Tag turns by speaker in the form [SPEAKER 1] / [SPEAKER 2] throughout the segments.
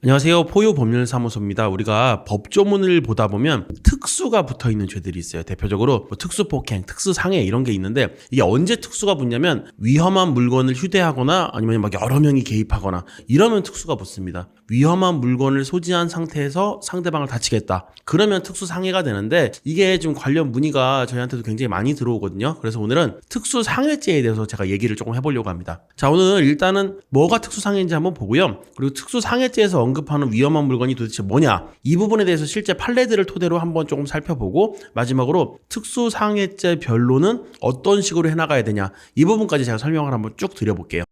[SPEAKER 1] 안녕하세요. 포유법률사무소입니다. 우리가 법조문을 보다 보면 특수가 붙어있는 죄들이 있어요. 대표적으로 특수폭행, 특수상해 이런 게 있는데 이게 언제 특수가 붙냐면 위험한 물건을 휴대하거나 아니면 막 여러 명이 개입하거나 이러면 특수가 붙습니다. 위험한 물건을 소지한 상태에서 상대방을 다치겠다. 그러면 특수상해가 되는데 이게 좀 관련 문의가 저희한테도 굉장히 많이 들어오거든요. 그래서 오늘은 특수상해죄에 대해서 제가 얘기를 조금 해보려고 합니다. 자, 오늘 일단은 뭐가 특수상해인지 한번 보고요. 그리고 특수상해죄에서 언급하는 위험한 물건이 도대체 뭐냐, 이 부분에 대해서 실제 판례들을 토대로 한번 조금 살펴보고 마지막으로 특수상해죄 변론은 어떤 식으로 해나가야 되냐, 이 부분까지 제가 설명을 한번 쭉 드려볼게요.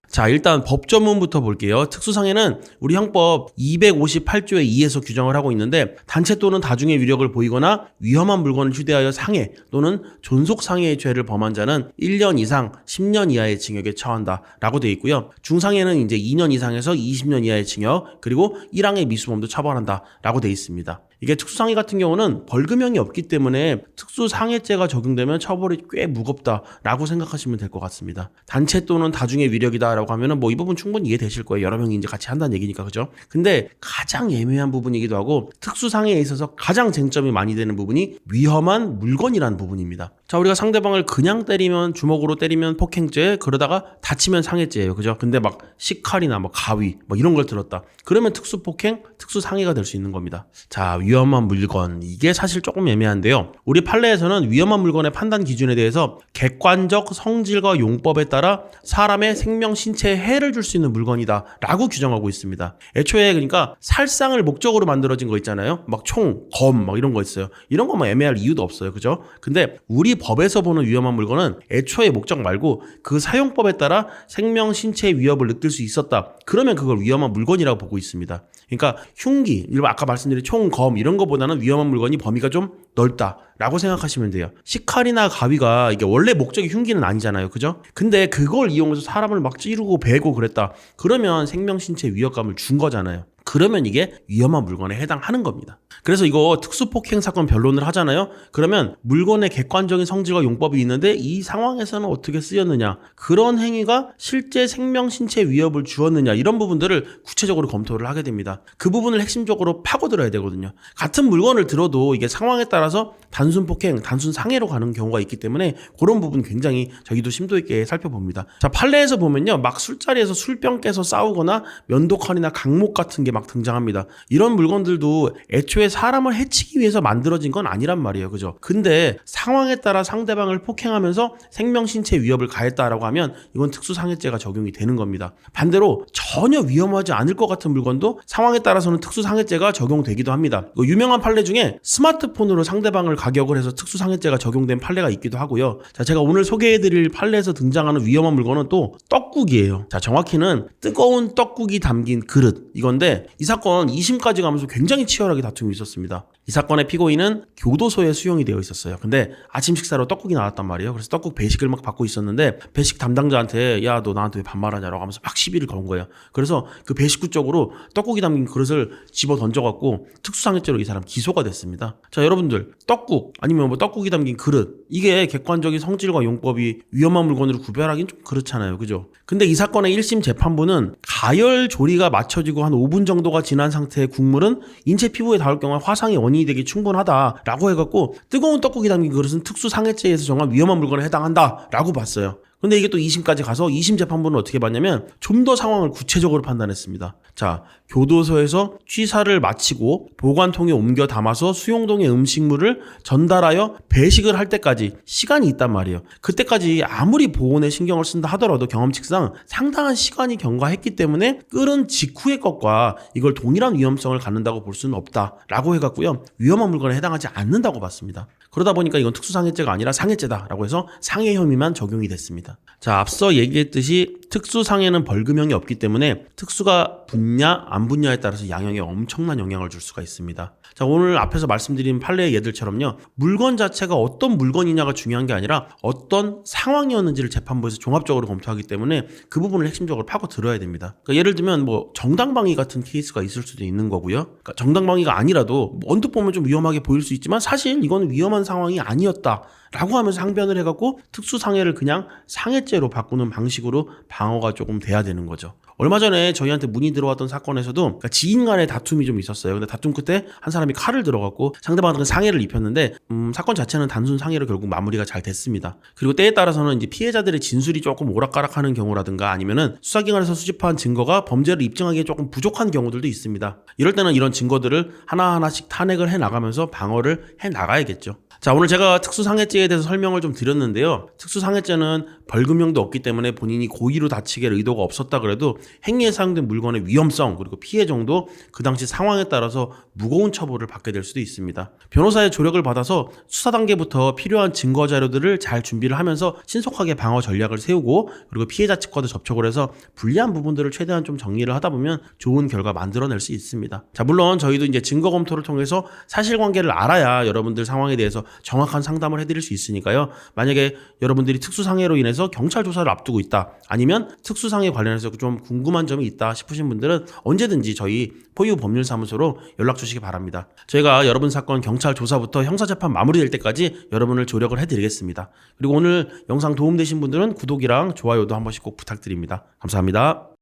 [SPEAKER 1] 자, 일단 법조문부터 볼게요. 특수상해는 우리 형법 258조의 2에서 규정을 하고 있는데 단체 또는 다중의 위력을 보이거나 위험한 물건을 휴대하여 상해 또는 존속상해의 죄를 범한 자는 1년 이상 10년 이하의 징역에 처한다 라고 되어 있고요. 중상해는 이제 2년 이상에서 20년 이하의 징역, 그리고 1항의 미수범도 처벌한다 라고 되어 있습니다. 이게 특수상해 같은 경우는 벌금형이 없기 때문에 특수상해죄가 적용되면 처벌이 꽤 무겁다라고 생각하시면 될 것 같습니다. 단체 또는 다중의 위력이다라고 하면은 이 부분 충분히 이해되실 거예요. 여러 명이 이제 같이 한다는 얘기니까, 그죠? 근데 가장 애매한 부분이기도 하고 특수상해에 있어서 가장 쟁점이 많이 되는 부분이 위험한 물건이라는 부분입니다. 자, 우리가 상대방을 그냥 때리면, 주먹으로 때리면 폭행죄, 그러다가 다치면 상해죄예요, 그죠? 근데 막 식칼이나 가위 이런 걸 들었다. 그러면 특수폭행, 특수상해가 될 수 있는 겁니다. 자, 위험한 물건, 이게 사실 조금 애매한데요. 우리 판례에서는 위험한 물건의 판단 기준에 대해서 객관적 성질과 용법에 따라 사람의 생명, 신체에 해를 줄 수 있는 물건이다 라고 규정하고 있습니다. 애초에 그러니까 살상을 목적으로 만들어진 거 있잖아요. 총, 검 이런 거 있어요. 이런 거 애매할 이유도 없어요, 그죠? 근데 우리 법에서 보는 위험한 물건은 애초에 목적 말고 그 사용법에 따라 생명, 신체의 위협을 느낄 수 있었다. 그러면 그걸 위험한 물건이라고 보고 있습니다. 그러니까 흉기, 아까 말씀드린 총, 검 이런 거보다는 위험한 물건이 범위가 좀 넓다라고 생각하시면 돼요. 식칼이나 가위가 이게 원래 목적이 흉기는 아니잖아요, 그죠? 근데 그걸 이용해서 사람을 막 찌르고 베고 그랬다. 그러면 생명, 신체 위협감을 준 거잖아요. 그러면 이게 위험한 물건에 해당하는 겁니다. 그래서 이거 특수폭행 사건 변론을 하잖아요. 그러면 물건의 객관적인 성질과 용법이 있는데 이 상황에서는 어떻게 쓰였느냐, 그런 행위가 실제 생명, 신체 위협을 주었느냐, 이런 부분들을 구체적으로 검토를 하게 됩니다. 그 부분을 핵심적으로 파고들어야 되거든요. 같은 물건을 들어도 이게 상황에 따라서 단순 폭행, 단순 상해로 가는 경우가 있기 때문에 그런 부분 굉장히 저희도 심도 있게 살펴봅니다. 자, 판례에서 보면요, 막 술자리에서 술병 깨서 싸우거나 면도칼이나 강목 같은 게 막 등장합니다. 이런 물건들도 애초에 사람을 해치기 위해서 만들어진 건 아니란 말이에요, 그죠? 근데 상황에 따라 상대방을 폭행하면서 생명, 신체 위협을 가했다라고 하면 이건 특수상해죄가 적용이 되는 겁니다. 반대로 전혀 위험하지 않을 것 같은 물건도 상황에 따라서는 특수상해죄가 적용되기도 합니다. 유명한 판례 중에 스마트폰으로 상대방을 가격을 해서 특수상해죄가 적용된 판례가 있기도 하고요. 자, 제가 오늘 소개해드릴 판례에서 등장하는 위험한 물건은 또 떡국이에요. 자, 정확히는 뜨거운 떡국이 담긴 그릇, 이건데 이 사건 2심까지 가면서 굉장히 치열하게 다툼이 있었습니다. 이 사건의 피고인은 교도소에 수용이 되어 있었어요. 근데 아침 식사로 떡국이 나왔단 말이에요. 그래서 떡국 배식을 막 받고 있었는데 배식 담당자한테 야, 너 나한테 왜 반말하냐라고 하면서 막 시비를 건 거예요. 그래서 그 배식구 쪽으로 떡국이 담긴 그릇을 집어 던져갖고 특수상해죄로 이 사람 기소가 됐습니다. 자, 여러분들, 떡국 아니면 떡국이 담긴 그릇, 이게 객관적인 성질과 용법이 위험한 물건으로 구별하기는 좀 그렇잖아요, 그죠? 근데 이 사건의 1심 재판부는 가열 조리가 맞춰지고 한 5분 정도가 지난 상태의 국물은 인체 피부에 닿을 경우에 화상의 원인이 되기 충분하다라고 해갖고 뜨거운 떡국이 담긴 그릇은 특수상해죄에서 정한 위험한 물건에 해당한다라고 봤어요. 근데 이게 또 2심까지 가서 2심 재판부는 어떻게 봤냐면 좀 더 상황을 구체적으로 판단했습니다. 자, 교도소에서 취사를 마치고 보관통에 옮겨 담아서 수용동의 음식물을 전달하여 배식을 할 때까지 시간이 있단 말이에요. 그때까지 아무리 보온에 신경을 쓴다 하더라도 경험칙상 상당한 시간이 경과했기 때문에 끓은 직후의 것과 이걸 동일한 위험성을 갖는다고 볼 수는 없다라고 해갖고요, 위험한 물건에 해당하지 않는다고 봤습니다. 그러다 보니까 이건 특수상해죄가 아니라 상해죄다라고 해서 상해 혐의만 적용이 됐습니다. 자, 앞서 얘기했듯이 특수상해는 벌금형이 없기 때문에 특수가 붙냐 안 붙냐에 따라서 양형에 엄청난 영향을 줄 수가 있습니다. 자, 오늘 앞에서 말씀드린 판례의 예들처럼요. 물건 자체가 어떤 물건이냐가 중요한 게 아니라 어떤 상황이었는지를 재판부에서 종합적으로 검토하기 때문에 그 부분을 핵심적으로 파고 들어야 됩니다. 그러니까 예를 들면 뭐 정당방위 같은 케이스가 있을 수도 있는 거고요. 그러니까 정당방위가 아니라도 언뜻 보면 좀 위험하게 보일 수 있지만 사실 이건 위험한 상황이 아니었다 라고 하면서 항변을 해갖고 특수상해를 그냥 상해죄로 바꾸는 방식으로 방어가 조금 돼야 되는 거죠. 얼마 전에 저희한테 문의 들어왔던 사건에서도 그러니까 지인 간의 다툼이 좀 있었어요. 근데 다툼 끝에 한 사람이 칼을 들어갖고 상대방한테 상해를 입혔는데 사건 자체는 단순 상해로 결국 마무리가 잘 됐습니다. 그리고 때에 따라서는 이제 피해자들의 진술이 조금 오락가락하는 경우라든가 아니면은 수사기관에서 수집한 증거가 범죄를 입증하기에 조금 부족한 경우들도 있습니다. 이럴 때는 이런 증거들을 하나하나씩 탄핵을 해 나가면서 방어를 해 나가야겠죠. 자, 오늘 제가 특수상해죄에 대해서 설명을 좀 드렸는데요. 특수상해죄는 벌금형도 없기 때문에 본인이 고의로 다치게 할 의도가 없었다 그래도 행위에 사용된 물건의 위험성 그리고 피해 정도 그 당시 상황에 따라서 무거운 처벌을 받게 될 수도 있습니다. 변호사의 조력을 받아서 수사 단계부터 필요한 증거 자료들을 잘 준비를 하면서 신속하게 방어 전략을 세우고 그리고 피해자 측과도 접촉을 해서 불리한 부분들을 최대한 좀 정리를 하다 보면 좋은 결과 만들어낼 수 있습니다. 자, 물론 저희도 이제 증거 검토를 통해서 사실관계를 알아야 여러분들 상황에 대해서 정확한 상담을 해드릴 수 있으니까요. 만약에 여러분들이 특수상해로 인해서 경찰 조사를 앞두고 있다 아니면 특수상해 관련해서 좀 궁금한 점이 있다 싶으신 분들은 언제든지 저희 포유 법률사무소로 연락 주시기 바랍니다. 저희가 여러분 사건 경찰 조사부터 형사재판 마무리될 때까지 여러분을 조력을 해드리겠습니다. 그리고 오늘 영상 도움되신 분들은 구독이랑 좋아요도 한 번씩 꼭 부탁드립니다. 감사합니다.